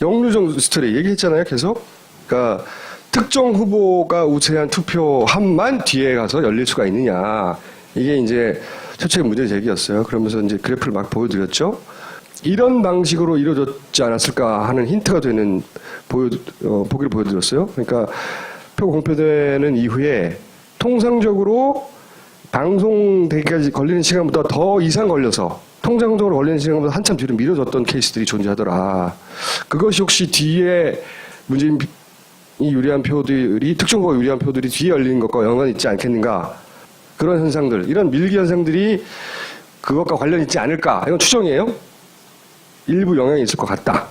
영유정 스토리 얘기했잖아요, 계속. 그러니까 특정 후보가 우세한 투표함만 뒤에 가서 열릴 수가 있느냐. 이게 이제 최초의 문제 제기였어요. 그러면서 이제 그래프를 막 보여드렸죠. 이런 방식으로 이루어졌지 않았을까 하는 힌트가 되는 보기를 보여드렸어요. 그러니까 표 공표되는 이후에 통상적으로 방송되기까지 걸리는 시간보다 더 이상 걸려서 통상적으로 걸리는 시간보다 한참 뒤로 미뤄졌던 케이스들이 존재하더라. 그것이 혹시 뒤에 문재인이 유리한 표들이 특정 후보가 유리한 표들이 뒤에 열리는 것과 연관이 있지 않겠는가. 그런 현상들, 이런 밀기 현상들이 그것과 관련이 있지 않을까. 이건 추정이에요. 일부 영향이 있을 것 같다.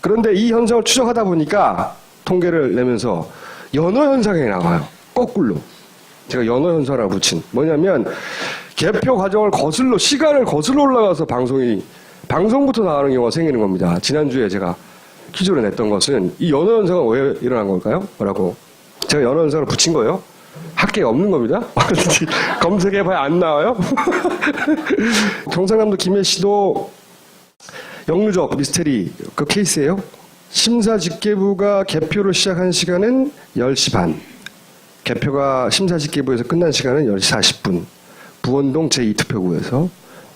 그런데 이 현상을 추적하다 보니까 통계를 내면서 연호 현상이 나와요. 거꾸로. 제가 연호 현상이라고 붙인. 뭐냐면 개표 과정을 시간을 거슬러 올라가서 방송부터 나가는 경우가 생기는 겁니다. 지난주에 제가 퀴즈로 냈던 것은 이 연호 현상은 왜 일어난 걸까요? 뭐라고? 제가 연호 현상을 붙인 거예요. 학계에 없는 겁니다. 검색해봐야 안 나와요. 경상남도 김해 씨도 영유적 미스테리 그 케이스예요. 심사집계부가 개표를 시작한 시간은 10시 반. 개표가 심사집계부에서 끝난 시간은 10시 40분. 부원동 제2투표구에서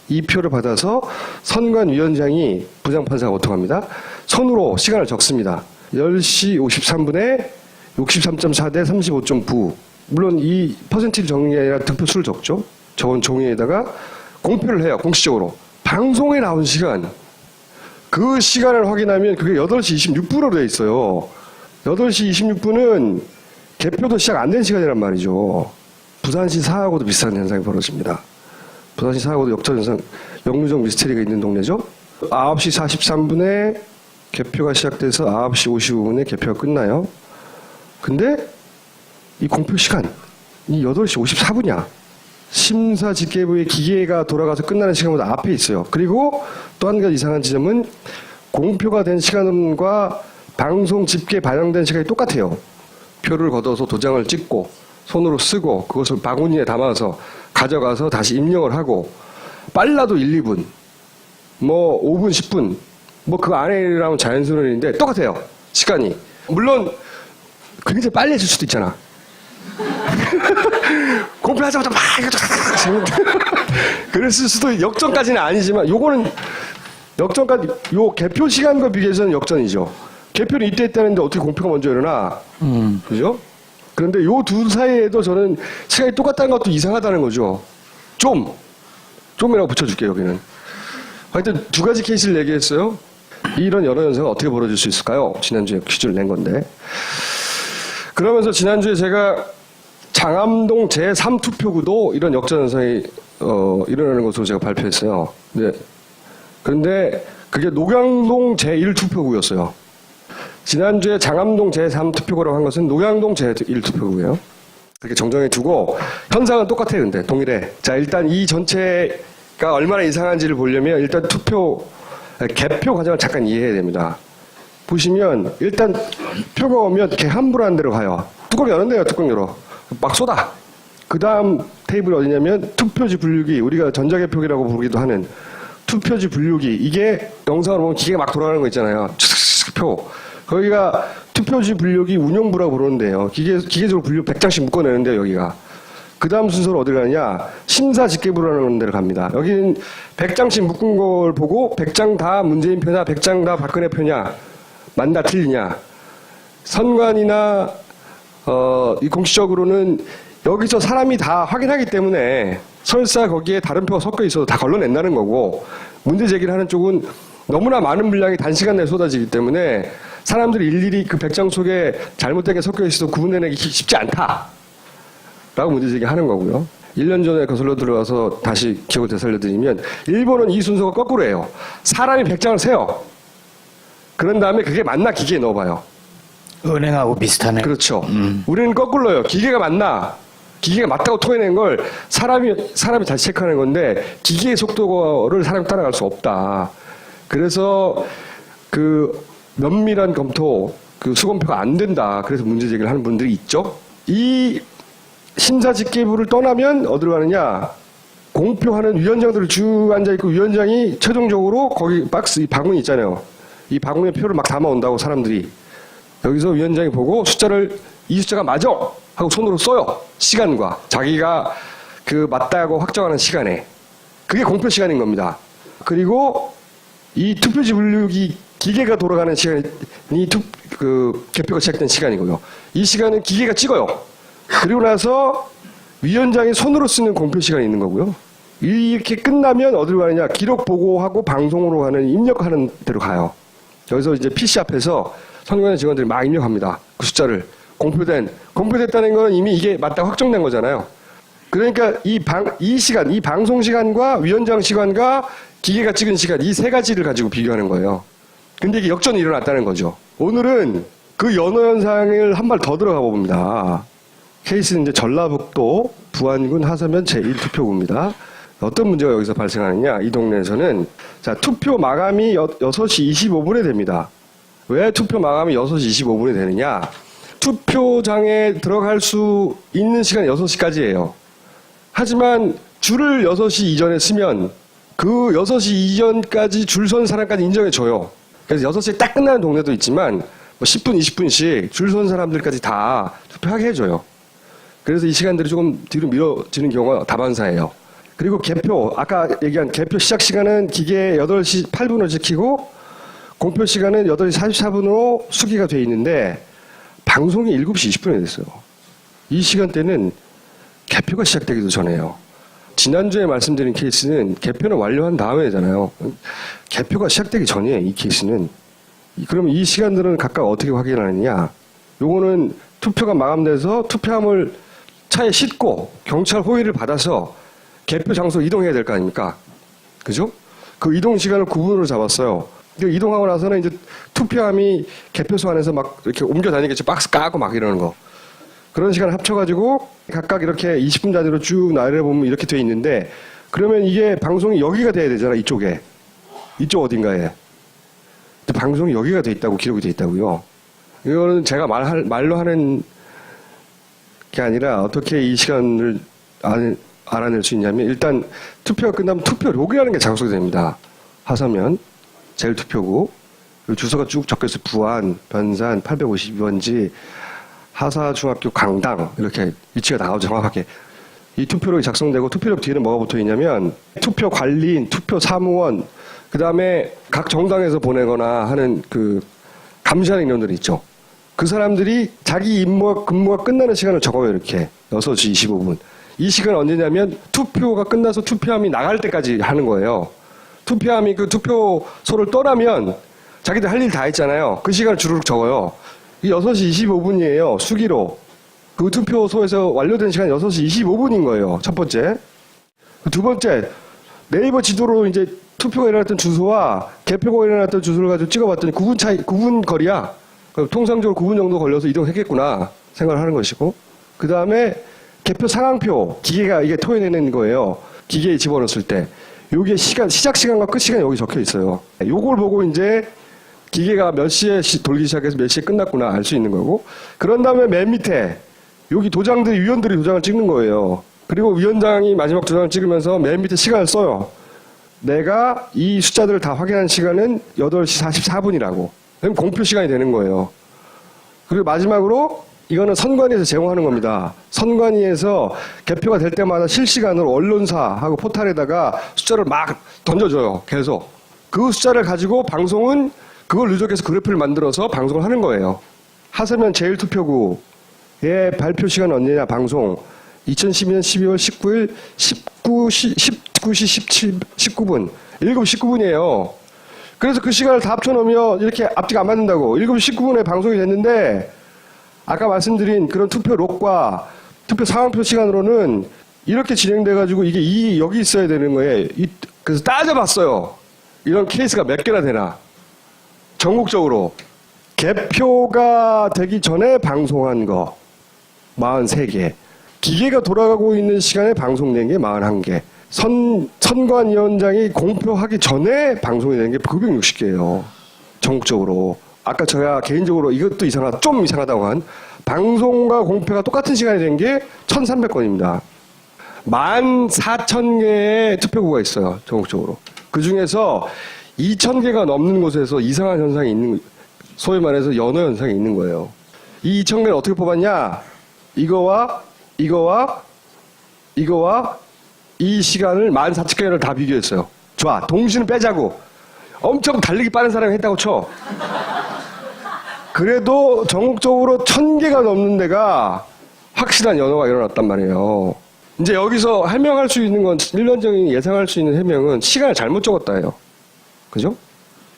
이 표를 받아서 선관위원장이 부장판사가 오통합니다. 손으로 시간을 적습니다. 10시 53분에 63.4 대 35.9. 물론 이 퍼센티지 적는 게 아니라 득표수를 적죠. 적은 종이에다가 공표를 해요. 공식적으로. 방송에 나온 시간. 그 시간을 확인하면 그게 8시 26분으로 되어 있어요. 8시 26분은 개표도 시작 안 된 시간이란 말이죠. 부산시 사하고도 비슷한 현상이 벌어집니다. 부산시 사하고도 역전 현상, 영유정 미스테리가 있는 동네죠. 9시 43분에 개표가 시작돼서 9시 55분에 개표가 끝나요. 근데 이 공표 시간이 8시 54분이야. 심사집계부의 기계가 돌아가서 끝나는 시간보다 앞에 있어요. 그리고 또 한 가지 이상한 지점은 공표가 된 시간과 방송 집계 반영된 시간이 똑같아요. 표를 걷어서 도장을 찍고 손으로 쓰고 그것을 바구니에 담아서 가져가서 다시 입력을 하고 빨라도 1, 2분, 뭐 5분, 10분, 뭐 그 안에라면 자연스러운 일인데 똑같아요. 시간이. 물론 굉장히 빨리 해줄 수도 있잖아. 공표하자마자 막 그랬을 수도 역전까지는 아니지만 요거는 역전까지 요 개표 시간과 비교해서는 역전이죠. 개표는 이때 했다는데 어떻게 공표가 먼저 일어나? 그죠? 그런데 요 둘 사이에도 저는 시간이 똑같다는 것도 이상하다는 거죠. 좀이라고 붙여줄게요, 여기는. 하여튼 두 가지 케이스를 얘기했어요. 이런 여러 현상은 어떻게 벌어질 수 있을까요? 지난주에 퀴즈를 낸 건데. 그러면서 지난주에 제가 장암동 제3투표구도 이런 역전 현상이 일어나는 것으로 제가 발표했어요. 네. 그런데 그게 녹양동 제1투표구였어요. 지난주에 장암동 제3투표구라고 한 것은 녹양동 제1투표구예요. 그렇게 정정해 두고 현상은 똑같아요. 근데 동일해. 자, 일단 이 전체가 얼마나 이상한지를 보려면 일단 개표 과정을 잠깐 이해해야 됩니다. 보시면 일단 표가 오면 이렇게 함부로 한 대로 가요. 뚜껑 열었네요. 뚜껑 열어. 막 쏟아. 그 다음 테이블이 어디냐면 투표지 분류기, 우리가 전자개표기라고 부르기도 하는 투표지 분류기. 이게 영상으로 보면 기계가 막 돌아가는 거 있잖아요. 표. 거기가 투표지 분류기 운영부라고 부르는데요. 기계적으로 분류 100장씩 묶어내는데요, 여기가. 그 다음 순서로 어디를 가느냐? 심사집계부라는 데를 갑니다. 여기는 100장씩 묶은 걸 보고 100장 다 문재인 표냐, 100장 다 박근혜 표냐, 맞나 틀리냐. 선관이나 이 공식적으로는 여기서 사람이 다 확인하기 때문에 설사 거기에 다른 표가 섞여 있어도 다 걸러낸다는 거고, 문제 제기를 하는 쪽은 너무나 많은 분량이 단시간 내에 쏟아지기 때문에 사람들이 일일이 그 100장 속에 잘못된 게 섞여 있어도 구분해내기 쉽지 않다 라고 문제 제기하는 거고요. 1년 전에 거슬러 들어가서 다시 기억을 되살려드리면 일본은 이 순서가 거꾸로예요. 사람이 100장을 세요. 그런 다음에 그게 맞나 기계에 넣어봐요. 은행하고 비슷하네. 그렇죠. 우리는 거꾸로요. 기계가 맞나? 기계가 맞다고 토해낸 걸 사람이 다시 체크하는 건데 기계의 속도를 사람이 따라갈 수 없다. 그래서 그 면밀한 검토, 그 수검표가 안 된다. 그래서 문제 제기를 하는 분들이 있죠. 이 심사집계부를 떠나면 어디로 가느냐? 공표하는 위원장들을 쭉 앉아있고 위원장이 최종적으로 거기 박스, 이 바구니 있잖아요. 이 방송의 표를 막 담아온다고 사람들이. 여기서 위원장이 보고 이 숫자가 맞아! 하고 손으로 써요. 시간과. 자기가 그 맞다고 확정하는 시간에. 그게 공표 시간인 겁니다. 그리고 이 투표지 분류기 기계가 돌아가는 시간이 개표가 시작된 시간이고요. 이 시간은 기계가 찍어요. 그리고 나서 위원장이 손으로 쓰는 공표 시간이 있는 거고요. 이렇게 끝나면 어디로 가느냐? 기록 보고하고 방송으로 가는 입력하는 데로 가요. 여기서 이제 PC 앞에서 선관위 직원들이 막 입력합니다. 그 숫자를. 공표됐다는 건 이미 이게 맞다고 확정된 거잖아요. 그러니까 이 방송 시간과 위원장 시간과 기계가 찍은 시간, 이 세 가지를 가지고 비교하는 거예요. 근데 이게 역전이 일어났다는 거죠. 오늘은 그 연호 현상을 한 발 더 들어가 봅니다. 케이스는 이제 전라북도 부안군 하서면 제1투표구입니다. 어떤 문제가 여기서 발생하느냐? 이 동네에서는 자, 투표 마감이 6시 25분에 됩니다. 왜 투표 마감이 6시 25분에 되느냐? 투표장에 들어갈 수 있는 시간이 6시까지예요. 하지만 줄을 6시 이전에 쓰면 그 6시 이전까지 줄 선 사람까지 인정해줘요. 그래서 6시에 딱 끝나는 동네도 있지만 뭐 10분, 20분씩 줄 선 사람들까지 다 투표하게 해줘요. 그래서 이 시간들이 조금 뒤로 미뤄지는 경우가 다반사예요. 그리고 개표, 아까 얘기한 개표 시작 시간은 기계 8시 8분으로 지키고 공표 시간은 8시 44분으로 수기가 돼 있는데 방송이 7시 20분에 됐어요. 이 시간대는 개표가 시작되기도 전에요. 지난주에 말씀드린 케이스는 개표는 완료한 다음에잖아요. 개표가 시작되기 전이에요, 이 케이스는. 그러면 이 시간들은 각각 어떻게 확인하느냐. 요거는 투표가 마감돼서 투표함을 차에 싣고 경찰 호의를 받아서 개표 장소로 이동해야 될 거 아닙니까? 그죠? 그 이동 시간을 9분으로 잡았어요. 이동하고 나서는 이제 투표함이 개표소 안에서 막 이렇게 옮겨 다니겠죠. 박스 까고 막 이러는 거. 그런 시간을 합쳐가지고 각각 이렇게 20분 단위로 쭉 내려보면 이렇게 돼 있는데 그러면 이게 방송이 여기가 돼야 되잖아. 이쪽에. 이쪽 어딘가에. 방송이 여기가 돼 있다고 기록이 돼 있다고요. 이거는 제가 말로 하는 게 아니라 어떻게 이 시간을 알아낼 수 있냐면 일단 투표가 끝나면 투표록이라는 게 작성이 됩니다. 하서면 제1투표구 주소가 쭉 적혀있어요. 부안, 변산, 852번지, 하사중학교 강당 이렇게 위치가 나오죠. 정확하게. 이 투표록이 작성되고 투표록 뒤에는 뭐가 붙어있냐면 투표 관리인, 투표 사무원, 그 다음에 각 정당에서 보내거나 하는 그 감시하는 인원들이 있죠. 그 사람들이 자기 근무가 끝나는 시간을 적어요. 이렇게 6시 25분. 이 시간은 언제냐면 투표가 끝나서 투표함이 나갈 때까지 하는 거예요. 투표함이 그 투표소를 떠나면 자기들 할 일 다 했잖아요. 그 시간을 주르륵 적어요. 이 6시 25분이에요. 수기로. 그 투표소에서 완료된 시간이 6시 25분인 거예요. 첫 번째. 두 번째, 네이버 지도로 이제 투표가 일어났던 주소와 개표가 일어났던 주소를 가지고 찍어봤더니 9분 거리야. 통상적으로 9분 정도 걸려서 이동했겠구나 생각을 하는 것이고. 그 다음에 개표 상황표, 기계가 이게 토해내는 거예요. 기계에 집어넣었을 때. 요게 시작 시간과 끝 시간이 여기 적혀 있어요. 요걸 보고 이제 기계가 몇 시에 돌기 시작해서 몇 시에 끝났구나 알 수 있는 거고. 그런 다음에 맨 밑에 여기 위원들이 도장을 찍는 거예요. 그리고 위원장이 마지막 도장을 찍으면서 맨 밑에 시간을 써요. 내가 이 숫자들을 다 확인한 시간은 8시 44분이라고. 그럼 공표 시간이 되는 거예요. 그리고 마지막으로 이거는 선관위에서 제공하는 겁니다. 선관위에서 개표가 될 때마다 실시간으로 언론사하고 포탈에다가 숫자를 막 던져줘요. 계속. 그 숫자를 가지고 방송은 그걸 누적해서 그래프를 만들어서 방송을 하는 거예요. 하서면 제1투표구의 발표 시간은 언제냐 방송. 2012년 12월 19일 19시 19분. 7시 19분이에요. 그래서 그 시간을 다 합쳐놓으면 이렇게 앞뒤가 안 맞는다고. 7시 19분에 방송이 됐는데 아까 말씀드린 그런 투표록과 투표 상황표 시간으로는 이렇게 진행돼가지고 이게 여기 있어야 되는 거예요. 그래서 따져봤어요. 이런 케이스가 몇 개나 되나. 전국적으로. 개표가 되기 전에 방송한 거 43개. 기계가 돌아가고 있는 시간에 방송된 게 41개. 선관위원장이 공표하기 전에 방송이 된 게 960개예요. 전국적으로. 아까 제가 개인적으로 이것도 좀 이상하다고 한 방송과 공표가 똑같은 시간이 된 게 1,300건입니다. 14,000개의 투표구가 있어요. 전국적으로. 그 중에서 2,000개가 넘는 곳에서 이상한 현상이 있는, 소위 말해서 연어 현상이 있는 거예요. 이 2,000개를 어떻게 뽑았냐? 이거와 이 시간을 14,000개를 다 비교했어요. 좋아, 동시는 빼자고. 엄청 달리기 빠른 사람이 했다고 쳐. 그래도 전국적으로 1,000개가 넘는 데가 확실한 연어가 일어났단 말이에요. 이제 여기서 해명할 수 있는 건, 일반적인 예상할 수 있는 해명은 시간을 잘못 적었다예요. 그죠?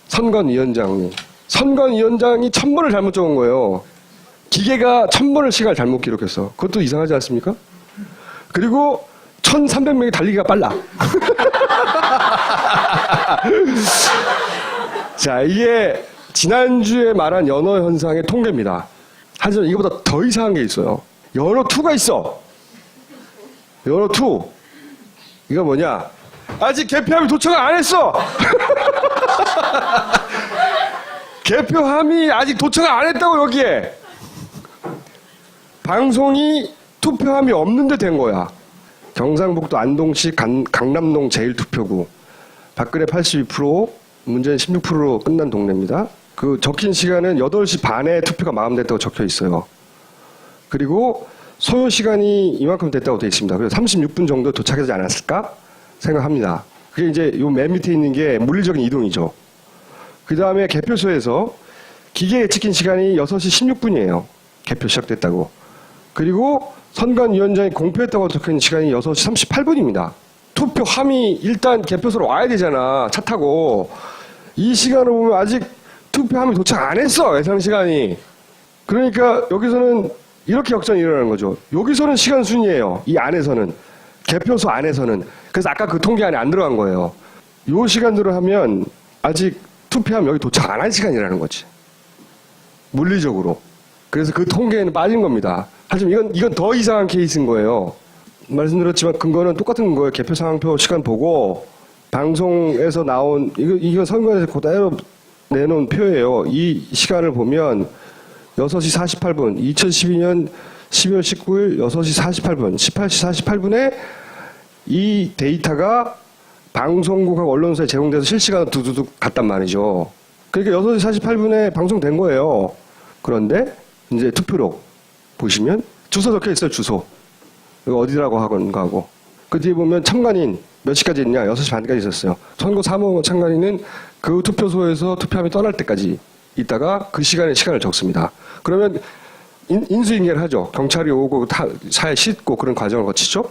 선관위원장이 1,000번을 잘못 적은 거예요. 기계가 1,000번을 시간을 잘못 기록했어. 그것도 이상하지 않습니까? 그리고 1,300명이 달리기가 빨라. 자, 이게 지난주에 말한 연어 현상의 통계입니다. 하지만 이거보다 더 이상한 게 있어요. 연어2가 있어. 연어2. 이거 뭐냐? 아직 개표함이 도착을 안 했어. 개표함이 아직 도착을 안 했다고, 여기에. 방송이 투표함이 없는데 된 거야. 경상북도 안동시 강남동 제1투표구. 박근혜 82%, 문재인 16%로 끝난 동네입니다. 그 적힌 시간은 8시 반에 투표가 마감됐다고 적혀 있어요. 그리고 소요 시간이 이만큼 됐다고 되어 있습니다. 그래서 36분 정도 도착하지 않았을까 생각합니다. 그게 이제 요 맨 밑에 있는 게 물리적인 이동이죠. 그 다음에 개표소에서 기계에 찍힌 시간이 6시 16분이에요. 개표 시작됐다고. 그리고 선관위원장이 공표했다고 적힌 시간이 6시 38분입니다. 투표함이 일단 개표소로 와야 되잖아. 차 타고. 이 시간을 보면 아직 투표함이 도착 안 했어. 예상 시간이. 그러니까 여기서는 이렇게 역전이 일어나는 거죠. 여기서는 시간 순이에요. 이 안에서는. 개표소 안에서는. 그래서 아까 그 통계 안에 안 들어간 거예요. 요 시간대로 하면 아직 투표함 여기 도착 안 한 시간이라는 거지. 물리적으로. 그래서 그 통계에는 빠진 겁니다. 하지만 이건 더 이상한 케이스인 거예요. 말씀드렸지만 근거는 똑같은 거예요. 개표 상황표 시간 보고 방송에서 나온 이건 선관위에서 그대로 내놓은 표예요. 이 시간을 보면 6시 48분, 2012년 12월 19일 6시 48분, 18시 48분에 이 데이터가 방송국하고 언론사에 제공돼서 실시간으로 두두둑 갔단 말이죠. 그러니까 6시 48분에 방송된 거예요. 그런데 이제 투표록 보시면 주소 적혀 있어요. 주소. 이거 어디라고 하고. 그 뒤에 보면 참관인 몇 시까지 있냐? 6시 반까지 있었어요. 선거 사무원 참관인은 그 투표소에서 투표함이 떠날 때까지 있다가 그 시간을 적습니다. 그러면 인수인계를 하죠. 경찰이 오고 차에 싣고 그런 과정을 거치죠.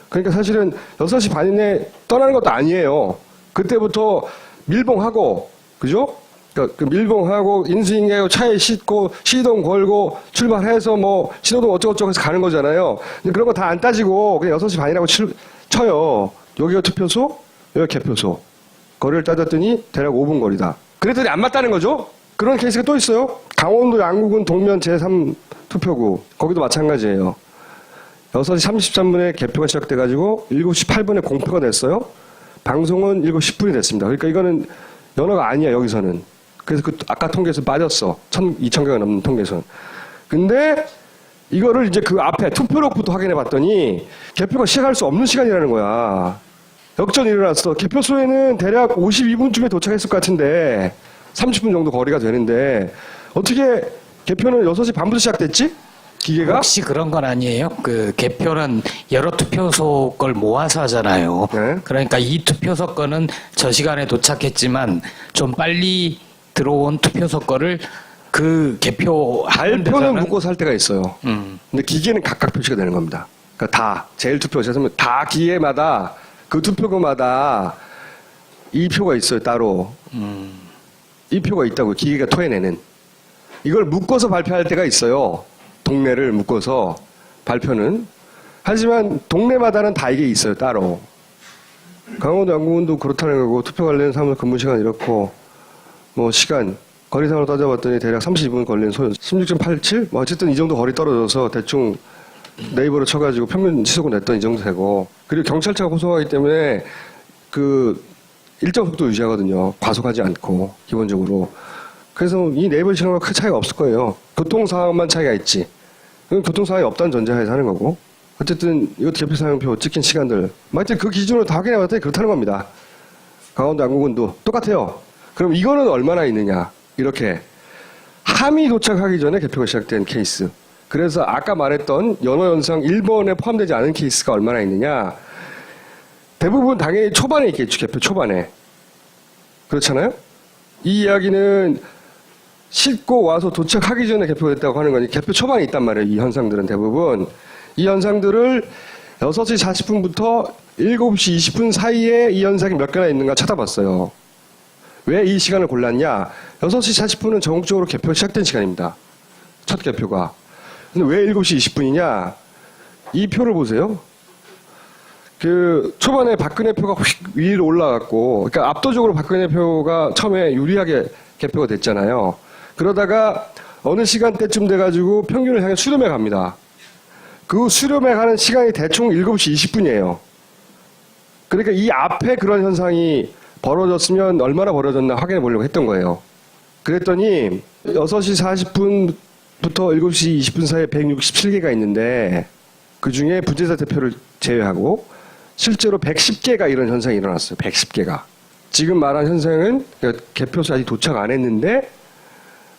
그러니까 사실은 6시 반에 떠나는 것도 아니에요. 그때부터 밀봉하고, 그죠? 그 밀봉하고 인수인계하고 차에 싣고 시동 걸고 출발해서 뭐 신호등 어쩌고저쩌고 해서 가는 거잖아요. 근데 그런 거 다 안 따지고 그냥 6시 반이라고 쳐요. 여기가 투표소, 여기가 개표소. 거리를 따졌더니 대략 5분 거리다. 그랬더니 안 맞다는 거죠? 그런 케이스가 또 있어요. 강원도 양구군 동면 제3투표구. 거기도 마찬가지예요. 6시 33분에 개표가 시작돼가지고 7시 8분에 공표가 됐어요. 방송은 7시 10분이 됐습니다. 그러니까 이거는 연어가 아니야, 여기서는. 그래서 그 아까 통계에서 빠졌어. 2,000개가 넘는 통계에서는. 근데 이거를 이제 그 앞에 투표록부터 확인해 봤더니 개표가 시작할 수 없는 시간이라는 거야. 역전이 일어났어. 개표소에는 대략 52분쯤에 도착했을 것 같은데 30분 정도 거리가 되는데 어떻게 개표는 6시 반부터 시작됐지? 기계가? 혹시 그런 건 아니에요? 그 개표는 여러 투표소 걸 모아서 하잖아요. 네. 그러니까 이 투표소 거는 저 시간에 도착했지만 좀 빨리 들어온 투표소 거를 그 개표하는 발표는 데서는 묶어서 할 때가 있어요. 근데 기계는 각각 표시가 되는 겁니다. 그러니까 다 제일 투표소에서 다 기계마다 그 투표구마다 이 표가 있어요, 따로. 이 표가 있다고 기계가 토해내는. 이걸 묶어서 발표할 때가 있어요. 동네를 묶어서 발표는. 하지만 동네마다는 다 이게 있어요, 따로. 강원도 양구군도 그렇다는 거고 투표 관련 사무소 근무 시간 이렇고 뭐 시간 거리상으로 따져봤더니 대략 32분 걸린 소요 16.87? 뭐 어쨌든 이 정도 거리 떨어져서 대충 네이버로 쳐가지고 평균 시속은 냈던 이 정도 되고 그리고 경찰차가 호송하기 때문에 그 일정 속도 유지하거든요. 과속하지 않고 기본적으로. 그래서 이 네이버 시간과 큰 차이가 없을 거예요. 교통 상황만 차이가 있지. 그건 교통 상황이 없다는 전제하에서 하는 거고. 어쨌든 이것도 개표상표 찍힌 시간들. 하여튼 그 기준으로 다 확인해봤더니 그렇다는 겁니다. 강원도 양구군도 똑같아요. 그럼 이거는 얼마나 있느냐? 이렇게 함이 도착하기 전에 개표가 시작된 케이스. 그래서 아까 말했던 연어현상 1번에 포함되지 않은 케이스가 얼마나 있느냐? 대부분 당연히 초반에 있겠죠. 개표 초반에. 그렇잖아요? 이 이야기는 싣고 와서 도착하기 전에 개표가 됐다고 하는 거니 개표 초반에 있단 말이에요. 이 현상들은 대부분. 이 현상들을 6시 40분부터 7시 20분 사이에 이 현상이 몇 개나 있는가 찾아봤어요. 왜 이 시간을 골랐냐? 6시 40분은 전국적으로 개표가 시작된 시간입니다. 첫 개표가. 근데 왜 7시 20분이냐? 이 표를 보세요. 그 초반에 박근혜 표가 휙 위로 올라갔고, 그러니까 압도적으로 박근혜 표가 처음에 유리하게 개표가 됐잖아요. 그러다가 어느 시간대쯤 돼가지고 평균을 향해 수렴해 갑니다. 그 수렴해 가는 시간이 대충 7시 20분이에요. 그러니까 이 앞에 그런 현상이 벌어졌으면 얼마나 벌어졌나 확인해 보려고 했던 거예요. 그랬더니 6시 40분부터 7시 20분 사이에 167개가 있는데 그 중에 부재자 대표를 제외하고 실제로 110개가 이런 현상이 일어났어요. 110개가. 지금 말한 현상은 그러니까 개표소 아직 도착 안 했는데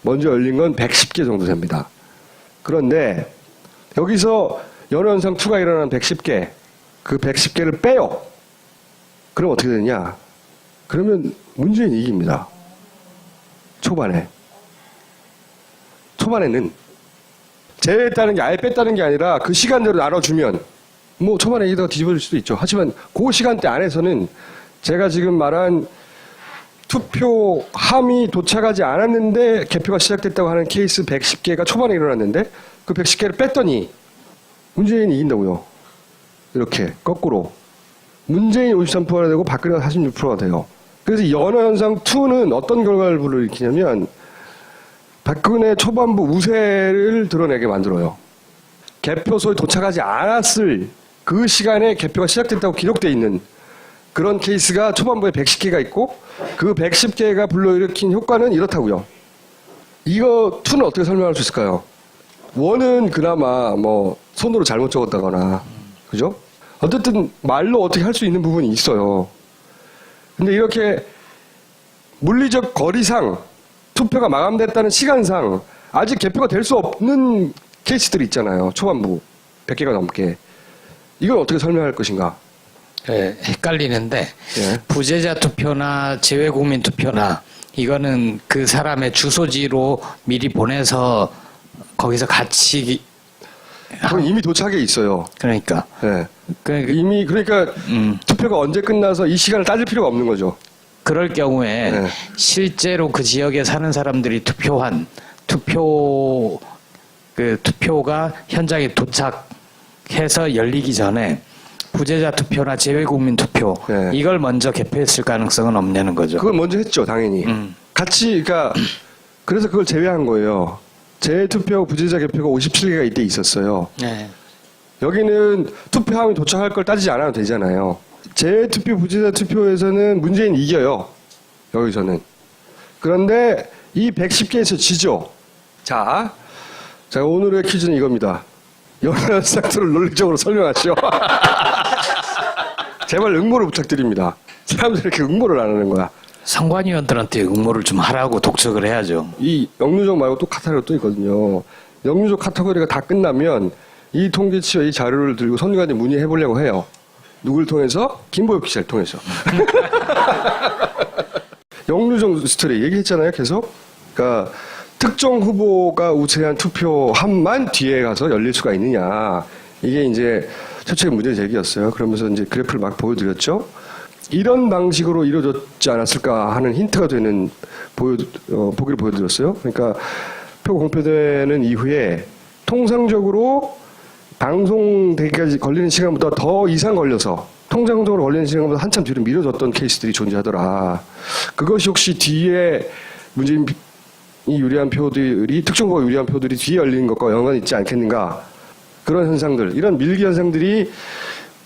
먼저 열린 건 110개 정도 됩니다. 그런데 여기서 연어현상 2가 일어난 110개, 그 110개를 빼요. 그럼 어떻게 되냐? 그러면 문재인이 이깁니다. 초반에. 초반에는 제외했다는 게 아예 뺐다는 게 아니라 그 시간대로 나눠주면 뭐 초반에 이기다가 뒤집어질 수도 있죠. 하지만 그 시간대 안에서는 제가 지금 말한 투표 함이 도착하지 않았는데 개표가 시작됐다고 하는 케이스 110개가 초반에 일어났는데 그 110개를 뺐더니 문재인이 이긴다고요. 이렇게 거꾸로. 문재인이 53%가 되고 박근혜가 46%가 돼요. 그래서 연어현상 2는 어떤 결과를 불러일으키냐면 박근혜 초반부 우세를 드러내게 만들어요. 개표소에 도착하지 않았을 그 시간에 개표가 시작됐다고 기록되어 있는 그런 케이스가 초반부에 110개가 있고 그 110개가 불러일으킨 효과는 이렇다고요. 이거 2는 어떻게 설명할 수 있을까요? 1은 그나마 뭐 손으로 잘못 적었다거나 그죠? 어쨌든 말로 어떻게 할 수 있는 부분이 있어요. 근데 이렇게 물리적 거리상 투표가 마감됐다는 시간상 아직 개표가 될 수 없는 케이스들이 있잖아요. 초반부 100개가 넘게. 이걸 어떻게 설명할 것인가? 네, 헷갈리는데 예. 부재자 투표나 재외국민 투표나 이거는 그 사람의 주소지로 미리 보내서 거기서 같이 그건 이미 도착해 있어요. 그러니까 예. 그러니까 이미 그러니까 투표가 언제 끝나서 이 시간을 따질 필요가 없는 거죠. 그럴 경우에 네. 실제로 그 지역에 사는 사람들이 투표한 투표가 현장에 도착해서 열리기 전에 부재자 투표나 재외국민 투표 네. 이걸 먼저 개표했을 가능성은 없냐는 거죠. 그걸 먼저 했죠, 당연히. 같이 그러니까 그래서 그걸 제외한 거예요. 재투표 부재자 개표가 57개가 이때 있었어요. 네. 여기는 투표함이 도착할 걸 따지지 않아도 되잖아요. 재투표 부재자 투표에서는 문재인이 이겨요. 여기서는. 그런데 이 110개에서 지죠. 자 오늘의 퀴즈는 이겁니다. 연어현상들을 논리적으로 설명하시오. 제발 응모를 부탁드립니다. 사람들이 이렇게 응모를 안 하는 거야. 선관위원들한테 응모를 좀 하라고 독촉을 해야죠. 이 영유적 말고 또 카테고리가 또 있거든요. 영유적 카테고리가 다 끝나면 이 통계치와 이 자료를 들고 선관위에 문의해보려고 해요. 누굴 통해서? 김보엽 기자를 통해서. 영유적 스토리 얘기했잖아요, 계속. 그러니까 특정 후보가 우세한 투표함만 뒤에 가서 열릴 수가 있느냐. 이게 이제 최초의 문제 제기였어요. 그러면서 이제 그래프를 막 보여드렸죠. 이런 방식으로 이루어졌지 않았을까 하는 힌트가 되는 보기를 보여드렸어요. 그러니까 표 공표되는 이후에 통상적으로 방송되기까지 걸리는 시간보다 더 이상 걸려서 통상적으로 걸리는 시간보다 한참 뒤로 미뤄졌던 케이스들이 존재하더라. 그것이 혹시 뒤에 문재인이 유리한 표들이 특정 후보가 유리한 표들이 뒤에 열리는 것과 연관이 있지 않겠는가. 그런 현상들, 이런 밀기 현상들이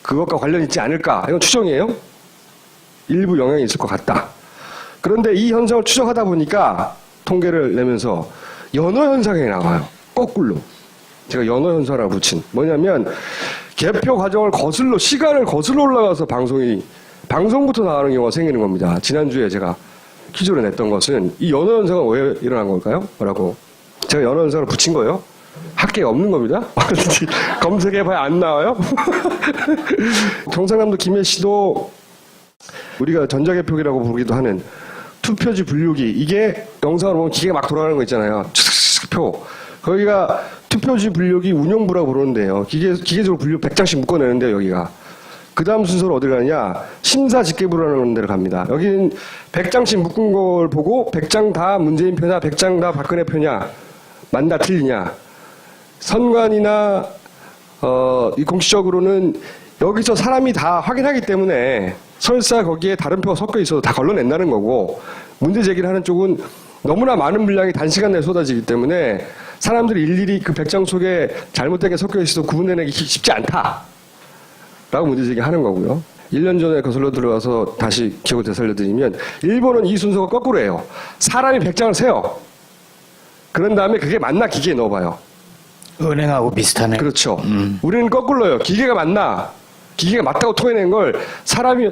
그것과 관련이 있지 않을까. 이건 추정이에요. 일부 영향이 있을 것 같다. 그런데 이 현상을 추정하다 보니까 통계를 내면서 연어현상이 나와요. 거꾸로. 제가 연어현상이라고 붙인. 뭐냐면 개표 과정을 시간을 거슬러 올라가서 방송부터 나가는 경우가 생기는 겁니다. 지난주에 제가 퀴즈로 냈던 것은 이 연어 현상은 왜 일어난 걸까요? 라고 제가 연어 현상을 붙인 거예요. 학계에 없는 겁니다. 검색해봐야 안 나와요. 경상남도 김해 씨도 우리가 전자개표기라고 부르기도 하는 투표지 분류기, 이게 영상으로 보면 기계가 막 돌아가는 거 있잖아요. 표. 거기가 투표지 분류기 운영부라고 부르는데요. 기계적으로 분류 100장씩 묶어내는데요, 여기가. 그 다음 순서로 어디 가느냐? 심사집계부라는 데를 갑니다. 여기는 100장씩 묶은 걸 보고 100장 다 문재인 표냐, 100장 다 박근혜 표냐, 맞나 틀리냐. 선관이나, 이 공식적으로는 여기서 사람이 다 확인하기 때문에 설사 거기에 다른 표가 섞여 있어도 다 걸러낸다는 거고, 문제 제기를 하는 쪽은 너무나 많은 물량이 단시간 내에 쏟아지기 때문에 사람들이 일일이 그 100장 속에 잘못된 게 섞여 있어도 구분해내기 쉽지 않다. 라고 문제 제기하는 거고요. 1년 전에 거슬러 들어와서 다시 기억을 되살려드리면 일본은 이 순서가 거꾸로 해요. 사람이 100장을 세요. 그런 다음에 그게 맞나 기계에 넣어봐요. 은행하고 비슷하네. 그렇죠. 우리는 거꾸로요. 기계가 맞나? 기계가 맞다고 토해낸 걸 사람이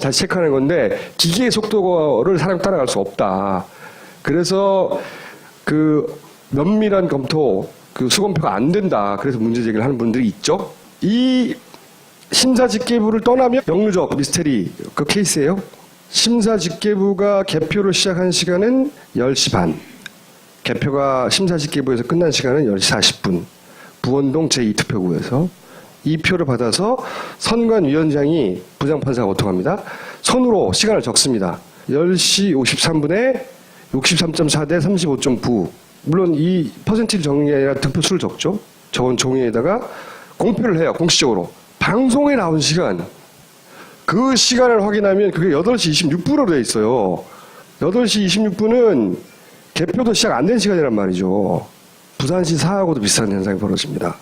다시 체크하는 건데 기계의 속도를 사람이 따라갈 수 없다. 그래서 그 면밀한 검토, 그 수검표가 안 된다. 그래서 문제 제기를 하는 분들이 있죠. 이 심사집계부를 떠나면 역류적 미스테리 그 케이스예요. 심사집계부가 개표를 시작한 시간은 10시 반. 개표가 심사집계부에서 끝난 시간은 10시 40분. 부원동 제2투표구에서 이 표를 받아서 선관위원장이 부장판사가 보통합니다. 손으로 시간을 적습니다. 10시 53분에 63.4대 35.9. 물론 이 퍼센티지 적는 게 아니라 득표 수를 적죠. 적은 종이에다가 공표를 해요. 공식적으로. 방송에 나온 시간. 그 시간을 확인하면 그게 8시 26분으로 되어 있어요. 8시 26분은 개표도 시작 안 된 시간이란 말이죠. 부산시 사하고도 비슷한 현상이 벌어집니다.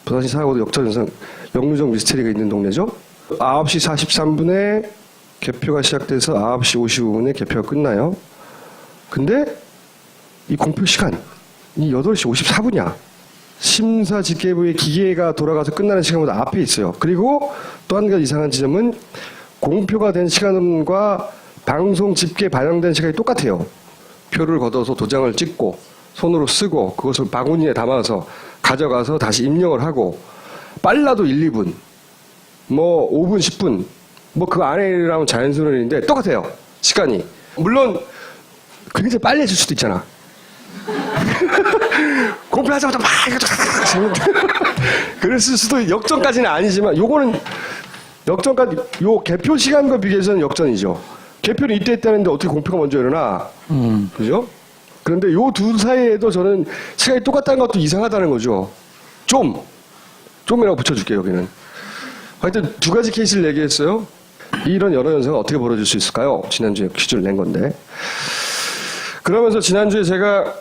부산시 사하고도 역전 현상, 역류적 미스테리가 있는 동네죠. 9시 43분에 개표가 시작돼서 9시 55분에 개표가 끝나요. 근데 이 공표 시간이 8시 54분이야. 심사집계부의 기계가 돌아가서 끝나는 시간보다 앞에 있어요. 그리고 또 한 가지 이상한 지점은 공표가 된 시간과 방송 집계 반영된 시간이 똑같아요. 표를 걷어서 도장을 찍고 손으로 쓰고 그것을 바구니에 담아서 가져가서 다시 입력을 하고 빨라도 1, 2분, 뭐 5분, 10분, 뭐 그 안에 일어나면 자연스러운 일인데 똑같아요. 시간이. 물론 굉장히 빨리 해줄 수도 있잖아. 공표하자마자 막 그랬을 수도 역전까지는 아니지만 요거는 역전까지 요 개표 시간과 비교해서는 역전이죠. 개표는 이때 했다는데 어떻게 공표가 먼저 일어나? 그죠? 그런데 요 둘 사이에도 저는 시간이 똑같다는 것도 이상하다는 거죠. 좀이라고 붙여줄게요, 여기는. 하여튼 두 가지 케이스를 얘기했어요. 이런 여러 현상은 어떻게 벌어질 수 있을까요? 지난주에 퀴즈를 낸 건데. 그러면서 지난주에 제가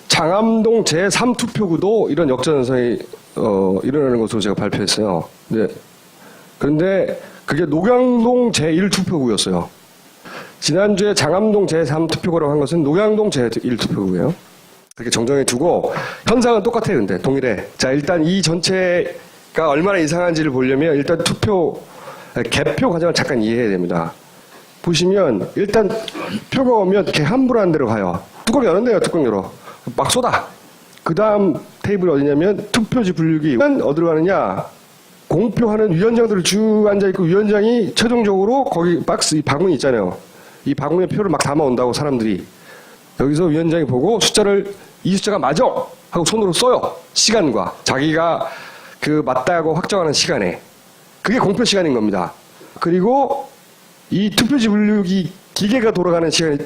장암동 제3투표구도 이런 역전 현상이 일어나는 것으로 제가 발표했어요. 네. 그런데 그게 녹양동 제1투표구였어요. 지난주에 장암동 제3투표구라고 한 것은 녹양동 제1투표구예요. 그렇게 정정해 두고 현상은 똑같아요. 근데 동일해. 자, 일단 이 전체가 얼마나 이상한지를 보려면 일단 개표 과정을 잠깐 이해해야 됩니다. 보시면 일단 표가 오면 이렇게 함부로 한 데로 가요. 뚜껑 여는데요. 뚜껑 열어. 막 쏟아. 그 다음 테이블이 어디냐면 투표지 분류기. 어디로 가느냐. 공표하는 위원장들이 쭉 앉아있고 위원장이 최종적으로 거기 박스 이 바구니 있잖아요. 이 바구니에 표를 막 담아온다고 사람들이. 여기서 위원장이 보고 숫자를 이 숫자가 맞아 하고 손으로 써요. 시간과 자기가 그 맞다고 확정하는 시간에. 그게 공표 시간인 겁니다. 그리고 이 투표지 분류기 기계가 돌아가는 시간이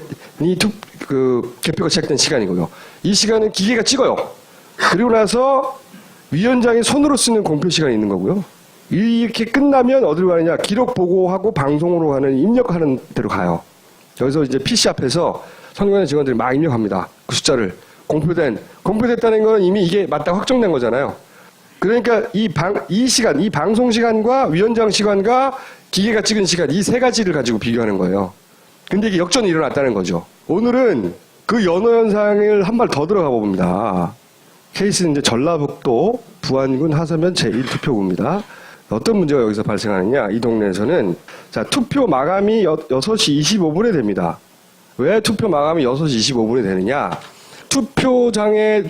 개표가 시작된 시간이고요. 이 시간은 기계가 찍어요. 그리고 나서 위원장이 손으로 쓰는 공표 시간이 있는 거고요. 이렇게 끝나면 어디로 가느냐? 기록 보고하고 방송으로 가는 입력하는 데로 가요. 여기서 이제 PC 앞에서 선관위 직원들이 막 입력합니다. 그 숫자를. 공표됐다는 건 이미 이게 맞다고 확정된 거잖아요. 그러니까 이 시간, 이 방송 시간과 위원장 시간과 기계가 찍은 시간, 이 세 가지를 가지고 비교하는 거예요. 근데 이게 역전이 일어났다는 거죠. 오늘은 그 연어 현상을 한 발 더 들어가 봅니다. 케이스는 이제 전라북도 부안군 하서면 제1투표구입니다. 어떤 문제가 여기서 발생하느냐? 이 동네에서는 자 투표 마감이 6시 25분에 됩니다. 왜 투표 마감이 6시 25분이 되느냐? 투표장에